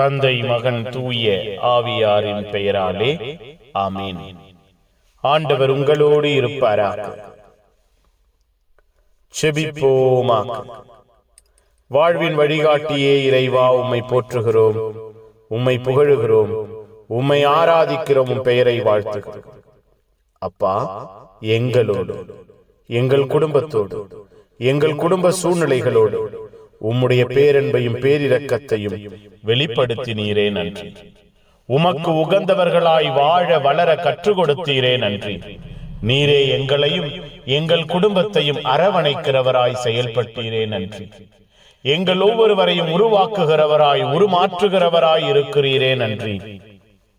தந்தை, மகன், தூய ஆவியாரின் பெயராலே ஆமீன். ஆண்டவர் உங்களோடு இருப்பாராக. செபிப்போமாக. வாழ்வின் வழிகாட்டியே இறைவா, உம்மை போற்றுகிறோம், உம்மை புகழுகிறோம், உம்மை ஆராதிக்கிறோம், உம் பெயரை வாழ்த்துகிறோம். அப்பா, எங்களோடு, எங்கள் குடும்பத்தோடு, எங்கள் குடும்ப சூழ்நிலைகளோடு உம்முடைய பேரன்பையும் பேரிரக்கத்தையும் வெளிப்படுத்தினீரே நன்றி. உமக்கு உகந்தவர்களாய் வாழ வளர கற்றுக் கொடுத்தீரே நன்றி. நீரே எங்களையும் எங்கள் குடும்பத்தையும் அரவணைக்கிறவராய் செயல்பட்டீரே நன்றி. எங்கள் ஒவ்வொருவரையும் உருவாக்குகிறவராய் உருமாற்றுகிறவராய் இருக்கிறீரே நன்றி.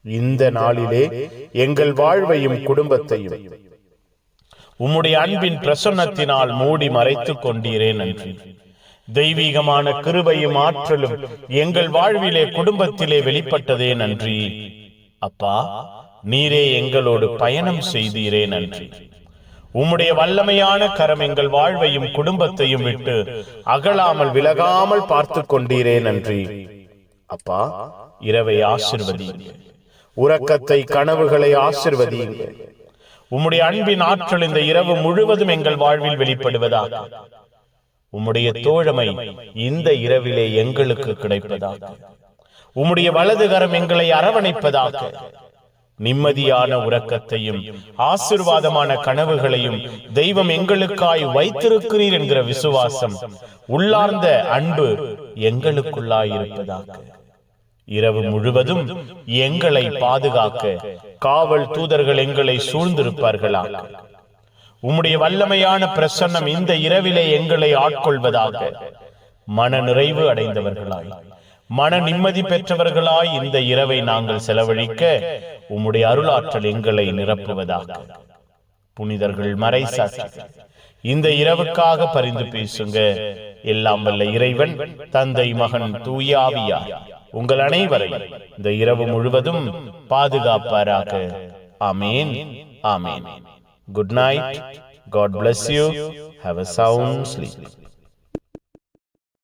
இந்த நாளிலே எங்கள் வாழ்வையும் குடும்பத்தையும் உம்முடைய அன்பின் பிரசன்னத்தினால் மூடி மறைத்துக் கொண்டீரே நன்றி. தெய்வீகமான கிருபையும் ஆற்றலும் எங்கள் வாழ்விலே குடும்பத்திலே வெளிப்பட்டதே நன்றி. அப்பா, நீரே எங்களோடு பயணம் செய்தீரே நன்றி. உம்முடைய வல்லமையான கரம் எங்கள் வாழ்வையும் குடும்பத்தையும் விட்டு அகலாமல் விலகாமல் பார்த்து கொண்டீரே நன்றி. அப்பா, இரவை ஆசிர்வதியுங்க, உறக்கத்தை கனவுகளை ஆசிர்வதியுங்க. உம்முடைய அன்பின் ஆற்றல் இந்த இரவு முழுவதும் எங்கள் வாழ்வில் வெளிப்படுவதாக. உம்முடைய தோழமை இந்த இரவிலே எங்களுக்கு கிடைப்பதாக. உம்முடைய வலது கரம் எங்களை அரவணைப்பதாக. நிம்மதியான உறக்கத்தையும் ஆசீர்வாதமான கனவுகளையும் தெய்வம் எங்களுக்காய் வைத்திருக்கிறீர் என்கிற விசுவாசம், உள்ளார்ந்த அன்பு எங்களுக்குள்ளாயிருப்பதாக. இரவு முழுவதும் எங்களை பாதுகாக்க காவல் தூதர்கள் எங்களை சூழ்ந்திருப்பார்களாக. உம்முடைய வல்லமையான பிரசன்னம் இந்த இரவிலே எங்களை ஆட்கொள்வதாக. மன நிறைவு அடைந்தவர்களாய், மன நிம்மதி பெற்றவர்களாய் இந்த இரவை நாங்கள் செலவழிக்க உம்முடைய அருளாற்றல் எங்களை நிரப்புவதாக. புனிதர்கள், மறைசாட்சிகள், இந்த இரவுக்காக பரிந்து பேசுங்க. எல்லாம் வல்ல இறைவன், தந்தை, மகன், தூய ஆவியார் உங்கள் அனைவரையும் இந்த இரவு முழுவதும் பாதுகாப்பாராக. ஆமேன், ஆமேன். Good night. God bless you. Have a sound sleep.